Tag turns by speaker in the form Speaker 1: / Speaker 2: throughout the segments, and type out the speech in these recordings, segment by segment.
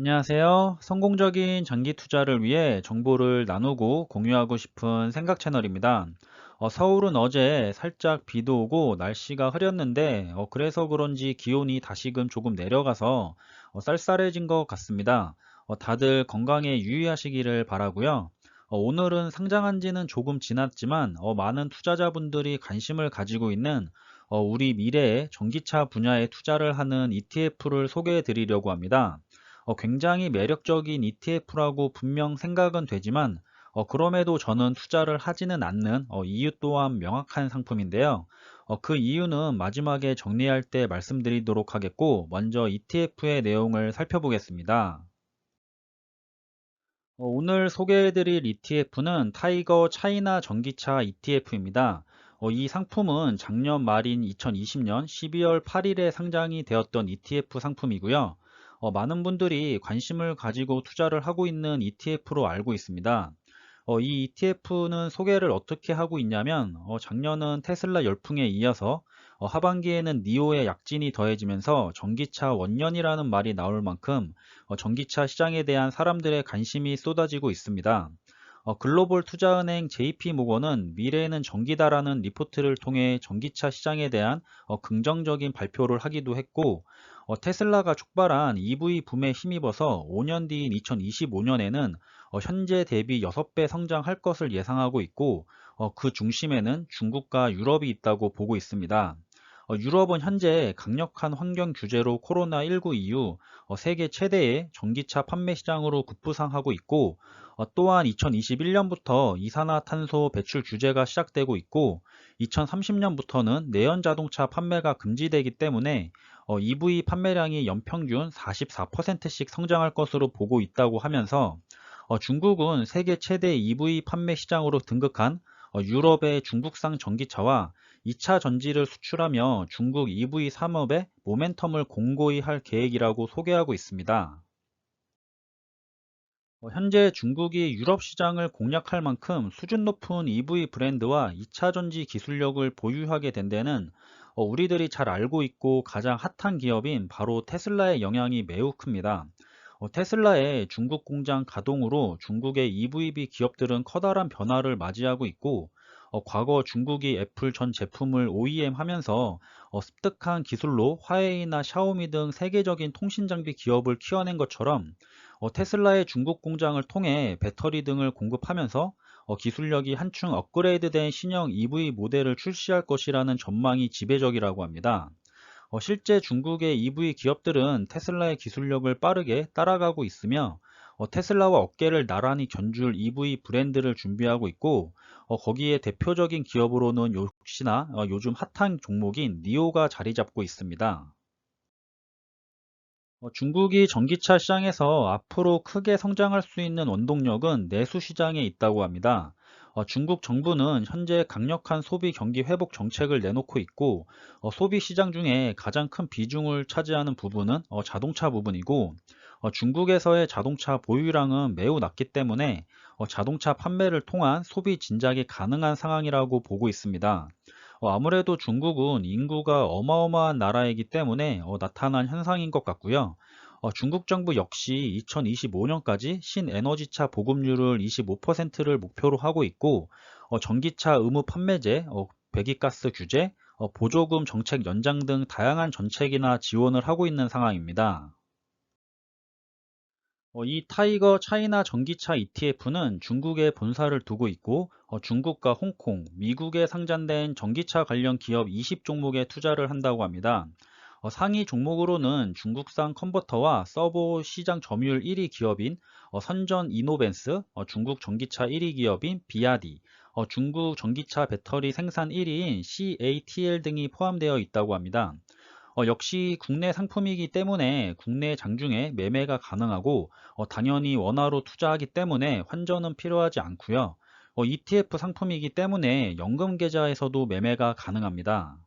Speaker 1: 안녕하세요. 성공적인 장기 투자를 위해 정보를 나누고 공유하고 싶은 생각 채널입니다. 서울은 어제 살짝 비도 오고 날씨가 흐렸는데, 그래서 그런지 기온이 다시금 조금 내려가서 쌀쌀해진 것 같습니다. 다들 건강에 유의하시기를 바라고요. 오늘은 상장한 지는 조금 지났지만, 많은 투자자분들이 관심을 가지고 있는 우리 미래의 전기차 분야에 투자를 하는 ETF를 소개해 드리려고 합니다. 굉장히 매력적인 ETF라고 분명 생각은 되지만 그럼에도 저는 투자를 하지는 않는 이유 또한 명확한 상품인데요. 그 이유는 마지막에 정리할 때 말씀드리도록 하겠고 먼저 ETF의 내용을 살펴보겠습니다. 오늘 소개해드릴 ETF는 타이거 차이나 전기차 ETF입니다. 이 상품은 작년 말인 2020년 12월 8일에 상장이 되었던 ETF 상품이고요. 많은 분들이 관심을 가지고 투자를 하고 있는 ETF로 알고 있습니다. 이 ETF는 소개를 어떻게 하고 있냐면 작년은 테슬라 열풍에 이어서 하반기에는 니오의 약진이 더해지면서 전기차 원년이라는 말이 나올 만큼 전기차 시장에 대한 사람들의 관심이 쏟아지고 있습니다. 글로벌 투자은행 JP모건은 미래에는 전기다라는 리포트를 통해 전기차 시장에 대한 긍정적인 발표를 하기도 했고, 테슬라가 촉발한 EV 붐에 힘입어서 5년 뒤인 2025년에는 현재 대비 6배 성장할 것을 예상하고 있고, 그 중심에는 중국과 유럽이 있다고 보고 있습니다. 유럽은 현재 강력한 환경 규제로 코로나19 이후 세계 최대의 전기차 판매 시장으로 급부상하고 있고, 또한 2021년부터 이산화탄소 배출 규제가 시작되고 있고 2030년부터는 내연 자동차 판매가 금지되기 때문에 EV 판매량이 연평균 44%씩 성장할 것으로 보고 있다고 하면서 중국은 세계 최대 EV 판매 시장으로 등극한 유럽의 중국산 전기차와 2차 전지를 수출하며 중국 EV 산업의 모멘텀을 공고히 할 계획이라고 소개하고 있습니다. 현재 중국이 유럽 시장을 공략할 만큼 수준 높은 EV 브랜드와 2차 전지 기술력을 보유하게 된 데는 우리들이 잘 알고 있고 가장 핫한 기업인 바로 테슬라의 영향이 매우 큽니다. 테슬라의 중국 공장 가동으로 중국의 EV 기업들은 커다란 변화를 맞이하고 있고 과거 중국이 애플 전 제품을 OEM 하면서 습득한 기술로 화웨이나 샤오미 등 세계적인 통신 장비 기업을 키워낸 것처럼 테슬라의 중국 공장을 통해 배터리 등을 공급하면서 기술력이 한층 업그레이드된 신형 EV 모델을 출시할 것이라는 전망이 지배적이라고 합니다. 실제 중국의 EV 기업들은 테슬라의 기술력을 빠르게 따라가고 있으며 테슬라와 어깨를 나란히 견줄 EV 브랜드를 준비하고 있고 거기에 대표적인 기업으로는 역시나 요즘 핫한 종목인 니오가 자리 잡고 있습니다. 중국이 전기차 시장에서 앞으로 크게 성장할 수 있는 원동력은 내수 시장에 있다고 합니다. 중국 정부는 현재 강력한 소비 경기 회복 정책을 내놓고 있고, 소비 시장 중에 가장 큰 비중을 차지하는 부분은 자동차 부분이고, 중국에서의 자동차 보유량은 매우 낮기 때문에 자동차 판매를 통한 소비 진작이 가능한 상황이라고 보고 있습니다. 아무래도 중국은 인구가 어마어마한 나라이기 때문에 나타난 현상인 것 같고요. 중국 정부 역시 2025년까지 신에너지차 보급률을 25%를 목표로 하고 있고, 전기차 의무 판매제, 배기가스 규제, 보조금 정책 연장 등 다양한 정책이나 지원을 하고 있는 상황입니다. 이 타이거 차이나 전기차 ETF는 중국에 본사를 두고 있고 중국과 홍콩, 미국에 상장된 전기차 관련 기업 20종목에 투자를 한다고 합니다. 상위 종목으로는 중국산 컨버터와 서버 시장 점유율 1위 기업인 선전 이노벤스, 중국 전기차 1위 기업인 비아디, 중국 전기차 배터리 생산 1위인 CATL 등이 포함되어 있다고 합니다. 역시 국내 상품이기 때문에 국내 장중에 매매가 가능하고 당연히 원화로 투자하기 때문에 환전은 필요하지 않고요. ETF 상품이기 때문에 연금 계좌에서도 매매가 가능합니다.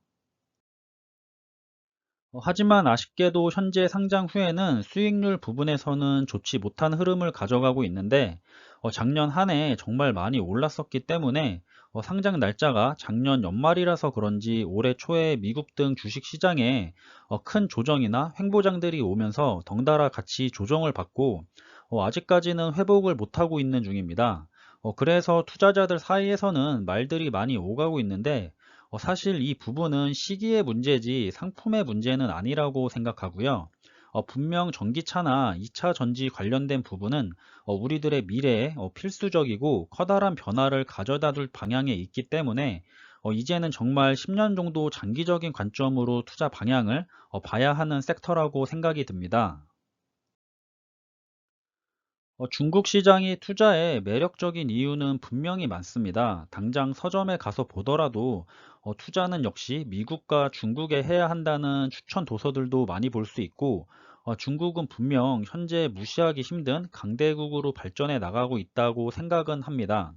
Speaker 1: 하지만 아쉽게도 현재 상장 후에는 수익률 부분에서는 좋지 못한 흐름을 가져가고 있는데 작년 한 해 정말 많이 올랐었기 때문에 상장 날짜가 작년 연말이라서 그런지 올해 초에 미국 등 주식 시장에 큰 조정이나 횡보장들이 오면서 덩달아 같이 조정을 받고 아직까지는 회복을 못하고 있는 중입니다. 그래서 투자자들 사이에서는 말들이 많이 오가고 있는데 사실 이 부분은 시기의 문제지 상품의 문제는 아니라고 생각하고요. 분명 전기차나 2차 전지 관련된 부분은 우리들의 미래에 필수적이고 커다란 변화를 가져다 줄 방향에 있기 때문에 이제는 정말 10년 정도 장기적인 관점으로 투자 방향을 봐야 하는 섹터라고 생각이 듭니다. 중국 시장이 투자에 매력적인 이유는 분명히 많습니다. 당장 서점에 가서 보더라도 투자는 역시 미국과 중국에 해야 한다는 추천 도서들도 많이 볼 수 있고, 중국은 분명 현재 무시하기 힘든 강대국으로 발전해 나가고 있다고 생각은 합니다.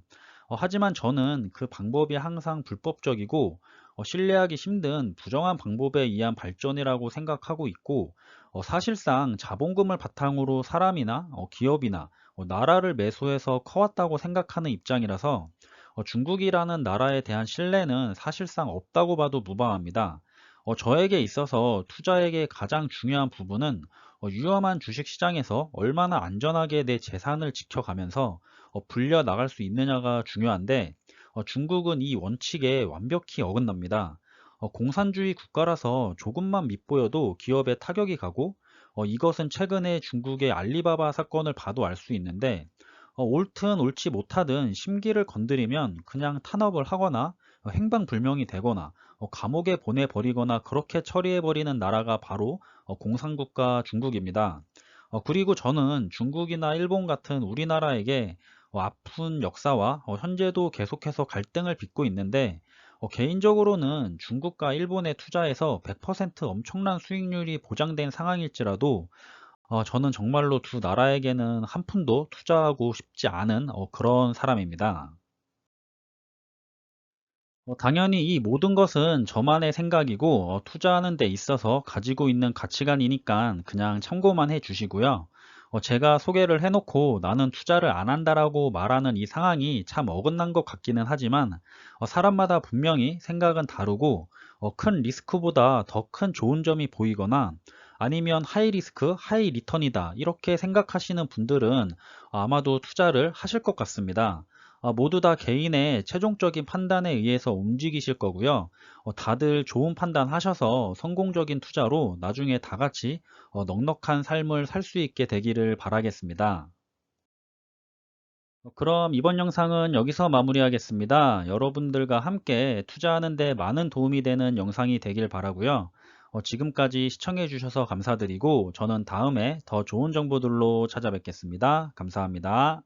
Speaker 1: 하지만 저는 그 방법이 항상 불법적이고 신뢰하기 힘든 부정한 방법에 의한 발전이라고 생각하고 있고, 사실상 자본금을 바탕으로 사람이나 기업이나 나라를 매수해서 커왔다고 생각하는 입장이라서 중국이라는 나라에 대한 신뢰는 사실상 없다고 봐도 무방합니다. 저에게 있어서 투자에게 가장 중요한 부분은 위험한 주식 시장에서 얼마나 안전하게 내 재산을 지켜가면서 불려 나갈 수 있느냐가 중요한데, 중국은 이 원칙에 완벽히 어긋납니다. 공산주의 국가라서 조금만 밉보여도 기업에 타격이 가고, 이것은 최근에 중국의 알리바바 사건을 봐도 알 수 있는데, 옳든 옳지 못하든 심기를 건드리면 그냥 탄압을 하거나 행방불명이 되거나 감옥에 보내버리거나 그렇게 처리해버리는 나라가 바로 공산국가 중국입니다. 그리고 저는 중국이나 일본 같은 우리나라에게 아픈 역사와 현재도 계속해서 갈등을 빚고 있는데, 개인적으로는 중국과 일본에 투자해서 100% 엄청난 수익률이 보장된 상황일지라도 저는 정말로 두 나라에게는 한 푼도 투자하고 싶지 않은 그런 사람입니다. 당연히 이 모든 것은 저만의 생각이고 투자하는 데 있어서 가지고 있는 가치관이니까 그냥 참고만 해 주시고요. 제가 소개를 해놓고 나는 투자를 안 한다라고 말하는 이 상황이 참 어긋난 것 같기는 하지만 사람마다 분명히 생각은 다르고 큰 리스크보다 더 큰 좋은 점이 보이거나 아니면 하이 리스크, 하이 리턴이다 이렇게 생각하시는 분들은 아마도 투자를 하실 것 같습니다. 모두 다 개인의 최종적인 판단에 의해서 움직이실 거고요. 다들 좋은 판단 하셔서 성공적인 투자로 나중에 다 같이 넉넉한 삶을 살 수 있게 되기를 바라겠습니다. 그럼 이번 영상은 여기서 마무리하겠습니다. 여러분들과 함께 투자하는 데 많은 도움이 되는 영상이 되길 바라고요. 지금까지 시청해 주셔서 감사드리고 저는 다음에 더 좋은 정보들로 찾아뵙겠습니다. 감사합니다.